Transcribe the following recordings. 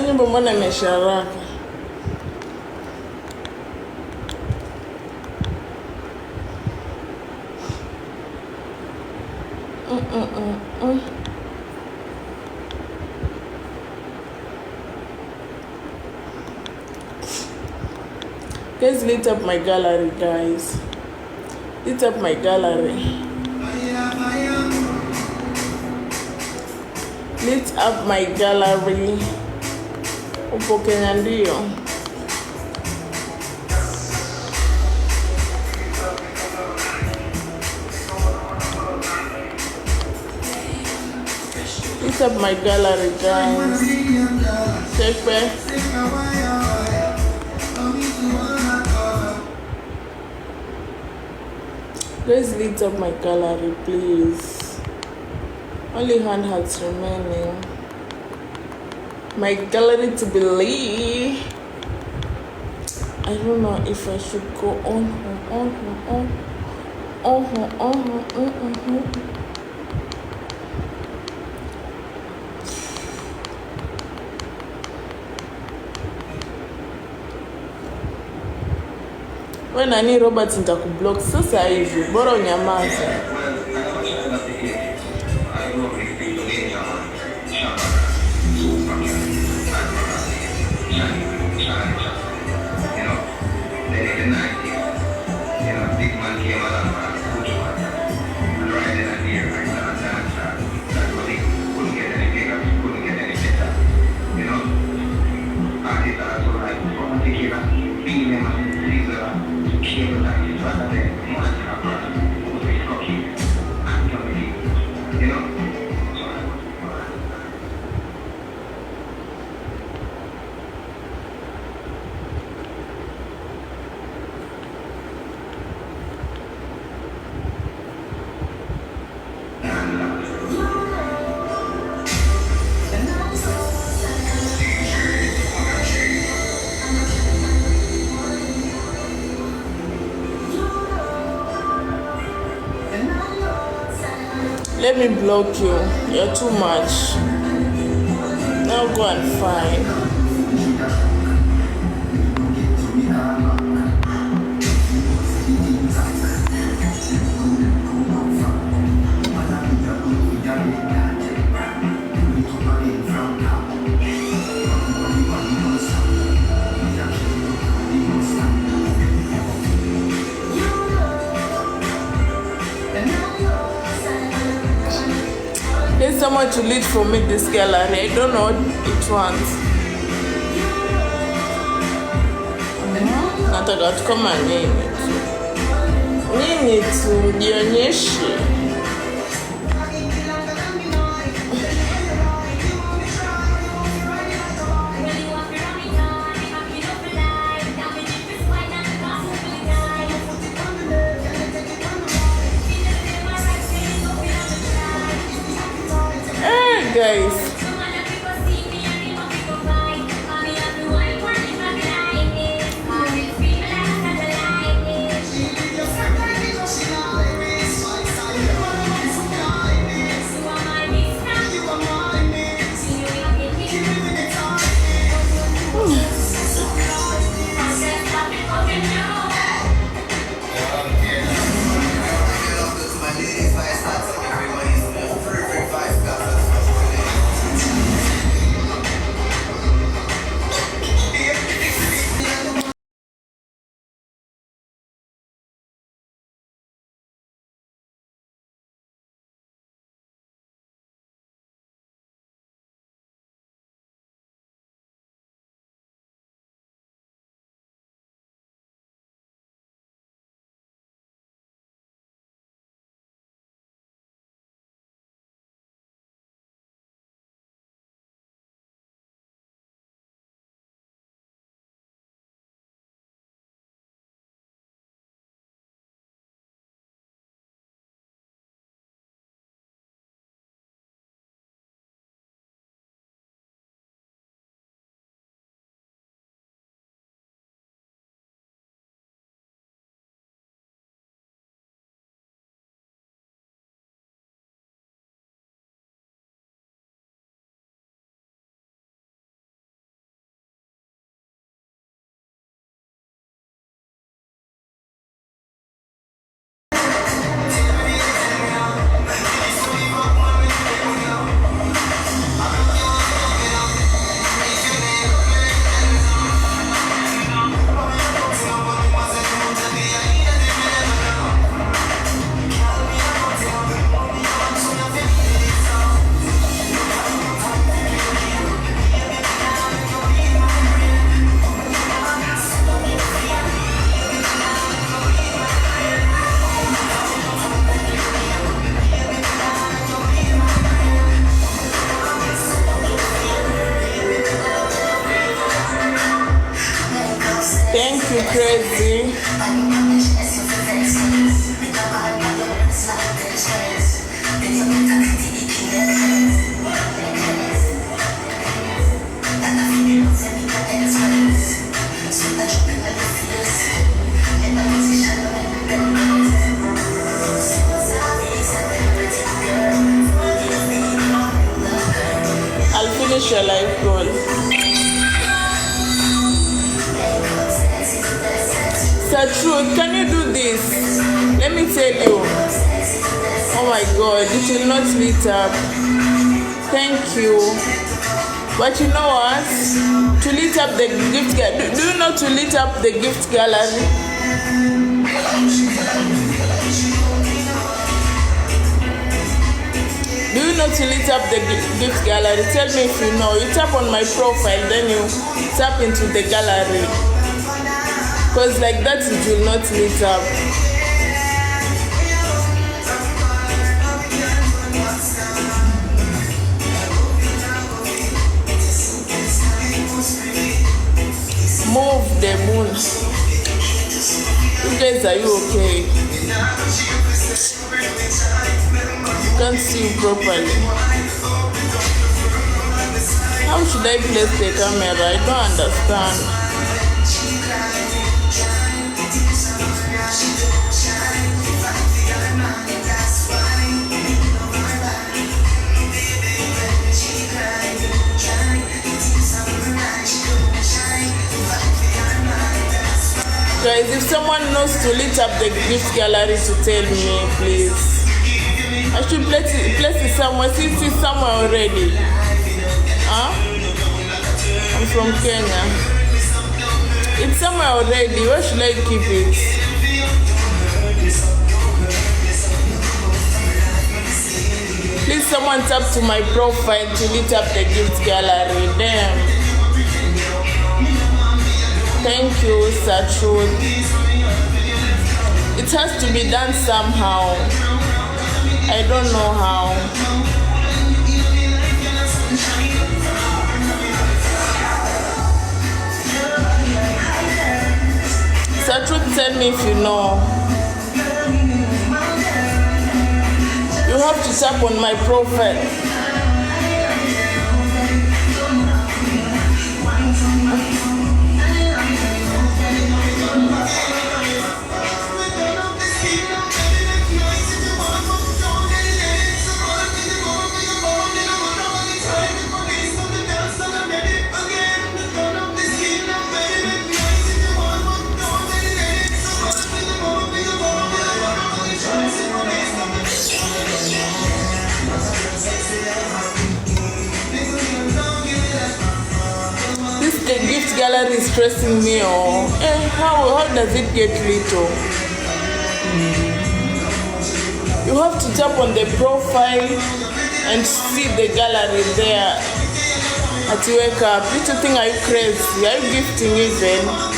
nyumba mbona imesharaka? Guys, lit up my gallery, guys. Lit up my gallery. Lit up my gallery. Upo Kenya ndio. Lit up my gallery, guys. Check back. Please lit up my gallery, please. Only hand hearts remaining. My gallery to be lit. I don't know if I should go on. When nani Robert nitakublock sasa hivi, bora unyamaze. Let me block you. You're too much. Now go and find. There's someone to lead for me this gallery. I don't know what it wants. Nataka tu kama nini tu. Nini tu jionyeshe. Guys, going crazy. I'll finish your life goal. Truth, can you do this? Let me tell you. Oh my God, it will not lit up. Thank you. But you know what? To lit up the gift gallery. Do you know to lit up the gift gallery? Do you know to lit up the gift gallery? Tell me if you know. You tap on my profile, then you tap into the gallery. Because like that it will not lit up. Move the moon. You guys, are you okay? Can't see you properly. How should I place the camera? I don't understand. Guys, if someone knows to lit up the gift gallery to tell me, please. I should place it somewhere. See it somewhere already. Huh? I'm from Kenya. It's somewhere already. Where should I keep it? Please, someone tap to my profile to lit up the gift gallery. Damn. Thank you, Truth. It has to be done somehow. I don't know how. Truth, tell me if you know. You have to tap on my profile. The gift gallery is stressing me. How does it get little? You have to tap on the profile and see the gallery there. At you wake up, you think, are you crazy? Are you gifting even?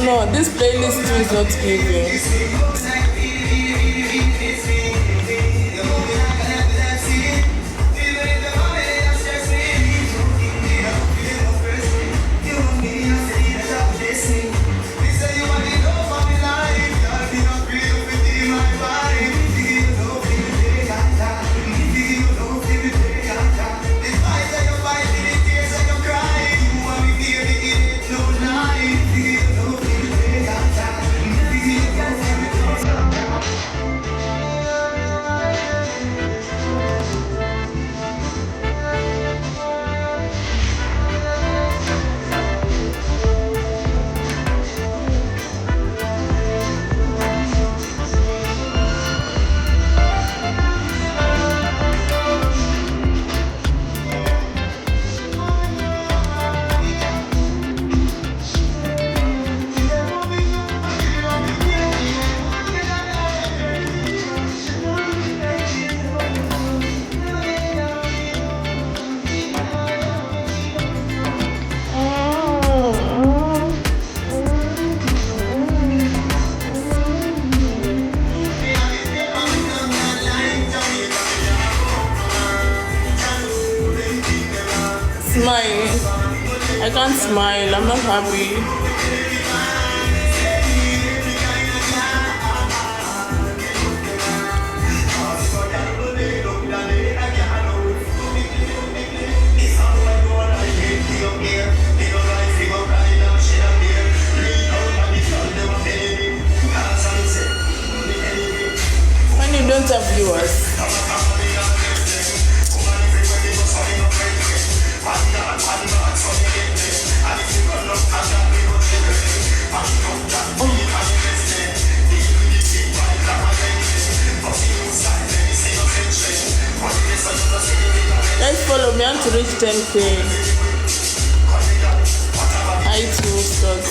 No, this playlist too is not giving. Smile. I can't smile. I'm not happy. When you don't have viewers. Guys, follow me. I want to reach 10K. I too start.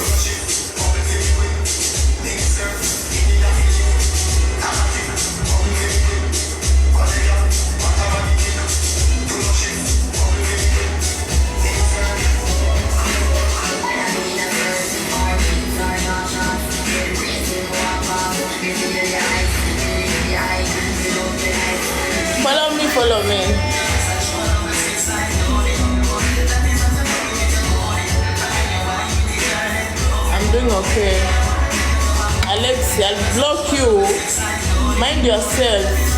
Follow me. I'm doing okay. Alexia, I'll block you. Mind yourself.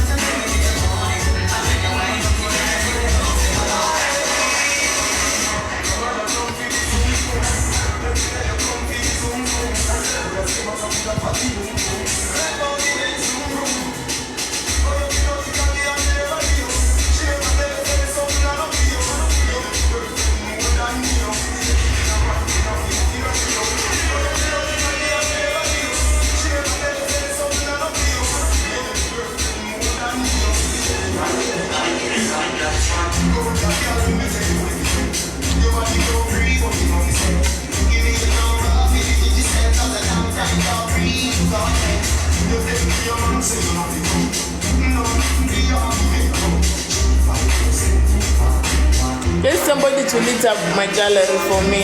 Get somebody to lit up my gallery for me.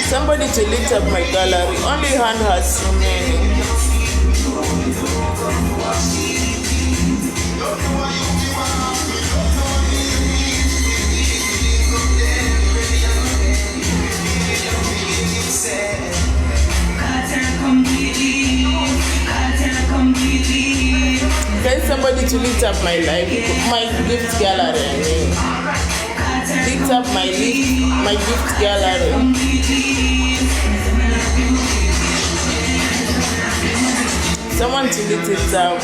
Somebody to lit up my gallery. Only hand hearts remaining. Get somebody to lit up my life, my gift gallery. I mean, lit up my gift gallery. Someone to lit it up.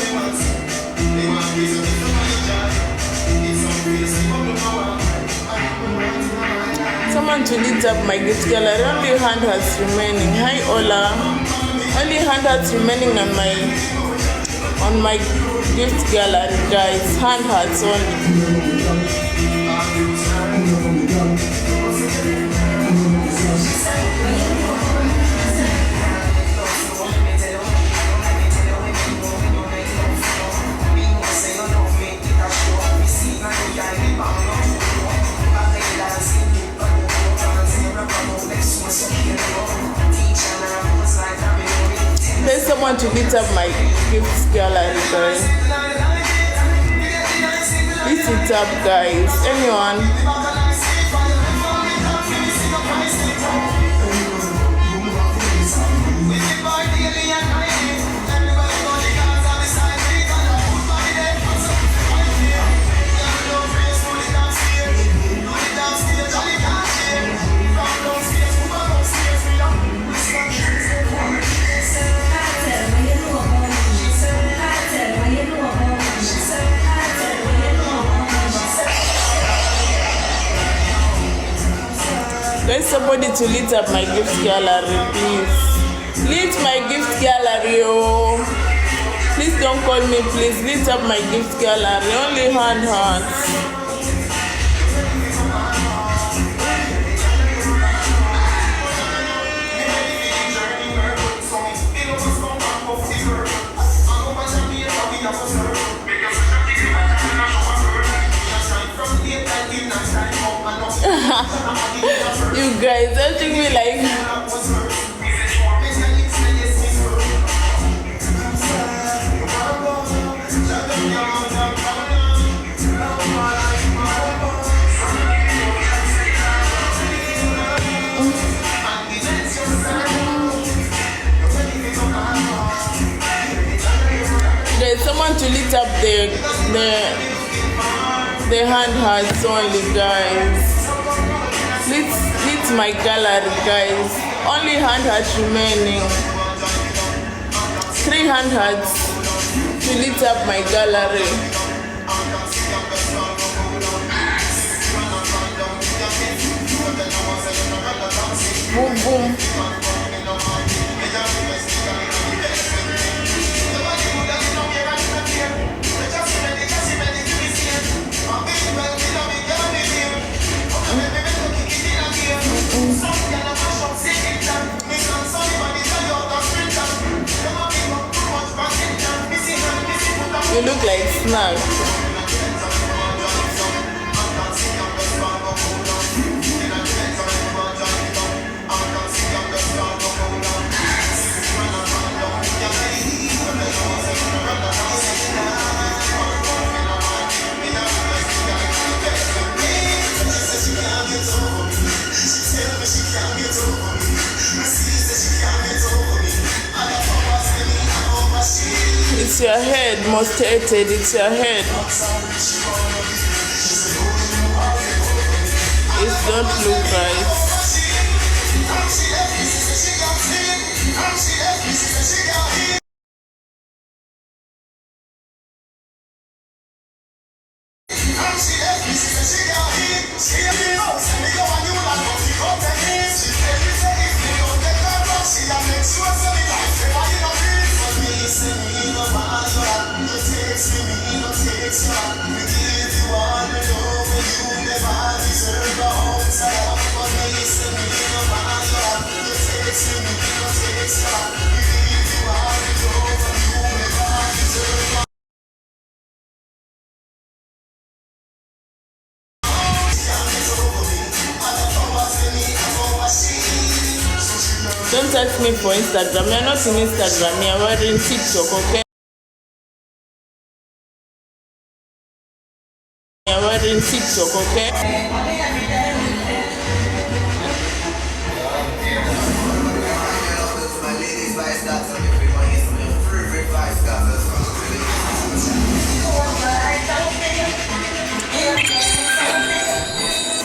Someone to lit up my gift gallery. Only hand hearts remaining. Hi Ola. Only hand hearts remaining on my gift gallery, guys. Hand hearts only. someone to lit up my gift gallery, guys. Lit it up, guys. Anyone? There's somebody to lit up my gift gallery, please. Lit my gift gallery, oh. Please don't call me, please. Lit up my gift gallery. Only hand hearts. You guys watching me like there's someone to lit up the hand hearts only, guys. Lit my gallery, guys. Only hand hearts remaining. 3 hand hearts to lit up my gallery. Boom, boom. You look like snack. It's your head, most hated. It's your head. It don't look right. Don't ask me for Instagram. You're not in Instagram. You're wearing TikTok, okay? You're wearing TikTok, okay?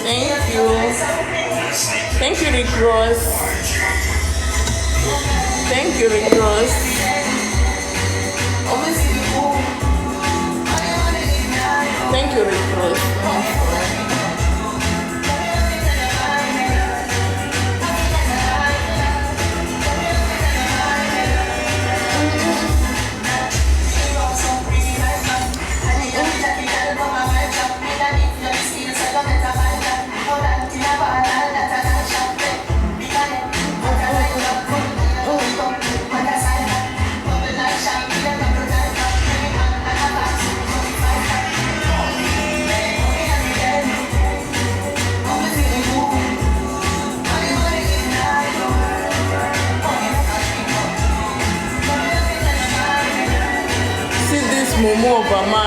Thank you. Thank you, Rick Ross. Thank you, Rick Ross. Thank you, Rick Ross. mumu of a man.